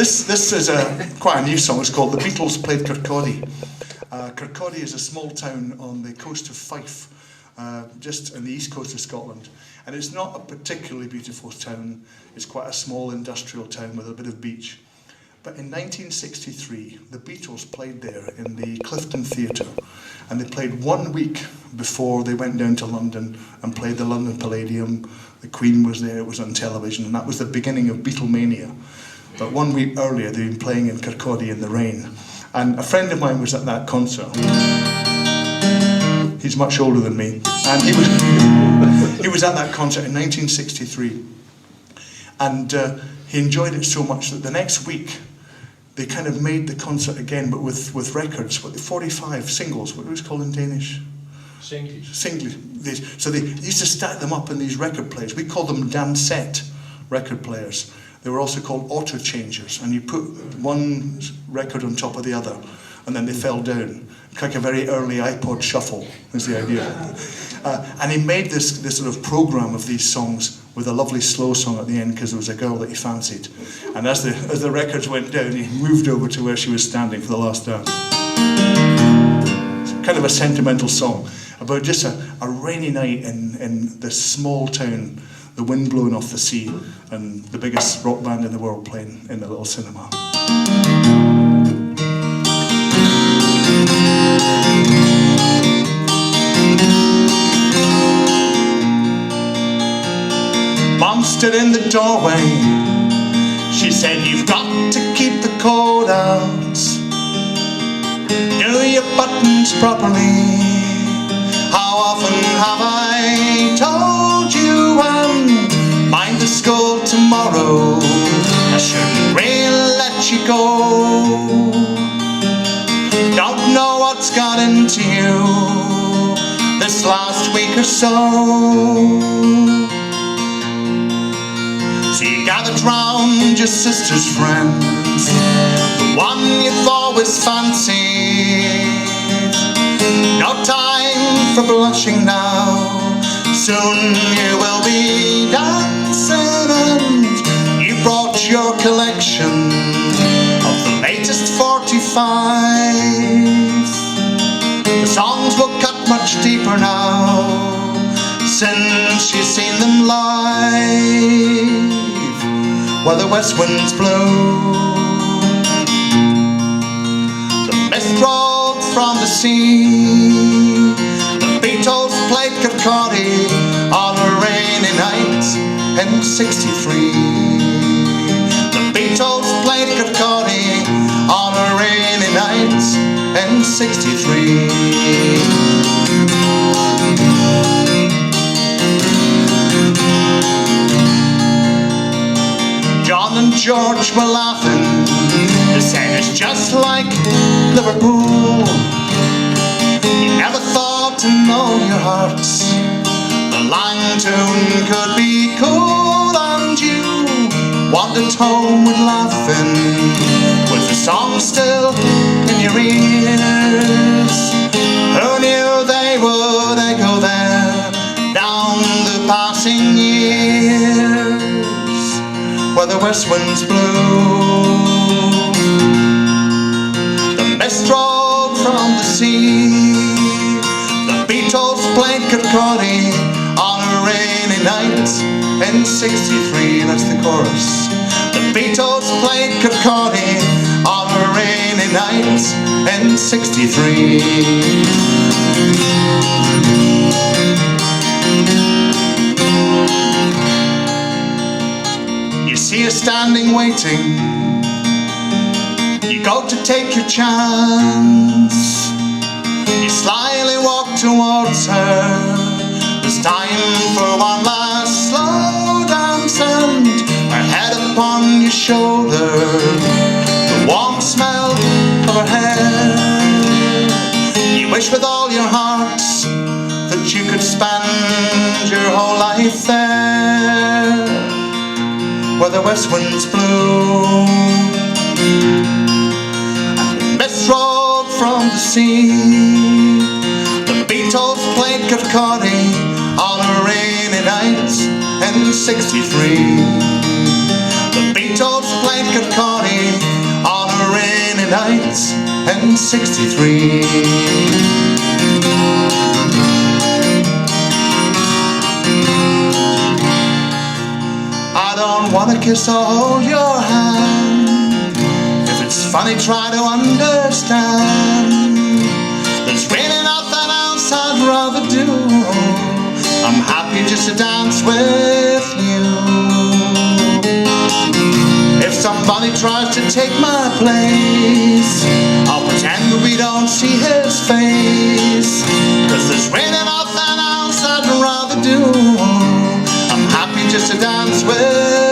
This is quite a new song. It's called The Beatles Played Kircaldy. Kircaldy is a small town on the coast of Fife, just on the east coast of Scotland. And it's not a particularly beautiful town. It's quite a small industrial town with a bit of beach. But in 1963, the Beatles played there in the Clifton Theatre. And they played 1 week before they went down to London and played the London Palladium. The Queen was there, it was on television, and that was the beginning of Beatlemania. But 1 week earlier, they'd been playing in Kircaldy in the rain. And a friend of mine was at that concert. He's much older than me. And he was at that concert in 1963. And he enjoyed it so much that the next week, they kind of made the concert again, but with records, what, 45 singles, what was it called in Danish? Singles. So they used to stack them up in these record players. We call them dansette record players. They were also called auto changers, and you put one record on top of the other, and then they fell down. Like a very early iPod shuffle is the idea. And he made this sort of program of these songs with a lovely slow song at the end because there was a girl that he fancied. And as the records went down, he moved over to where she was standing for the last dance. It's kind of a sentimental song about just a rainy night in this small town, the wind blowing off the sea, and the biggest rock band in the world playing in the little cinema. Mom stood in the doorway. She said, "You've got to keep the cold out. Do your buttons properly. How often have I told you, and mind the school tomorrow. I shouldn't really let you go. Don't know what's got into you this last week or so. So you gathered round your sister's friends, the one you've always fancied. No time for blushing now. Soon you will be dancing, and you brought your collection of the latest 45s. The songs will cut much deeper now since you've seen them live, where the west winds blow. The mist rolled from the sea. The Beatles played Kircaldy on a rainy night in '63. The Beatles played Kircaldy on a rainy night in '63. John and George were laughing. They said it's just like Liverpool. You never thought to know your hearts. The line tune could be cool, and you wandered homeward laughing, with the song still in your ears. Who knew they would echo there down the passing years, where the west winds blew. The mist rolled from the sea. The Beatles played Kircaldy on a rainy night in '63. That's the chorus. The Beatles played Kircaldy on a rainy night in '63. You see her standing waiting. You go to take your chance. You slyly walk towards her. There's time for one last slow dance, and her head upon your shoulder, the warm smell of her hair. You wish with all your heart that you could spend your whole life there, where the west winds blow, and the mist rolled from the sea. The Beatles played Kircaldy on a rainy night in '63. The Beatles also played Kircaldy on a rainy night in '63. I don't wanna kiss or hold your hand. If it's funny, try to understand. There's really nothing else I'd rather do. I'm happy just to dance with you. If somebody tries to take my place, I'll pretend that we don't see his face. 'Cause there's really nothing else I'd rather do. I'm happy just to dance with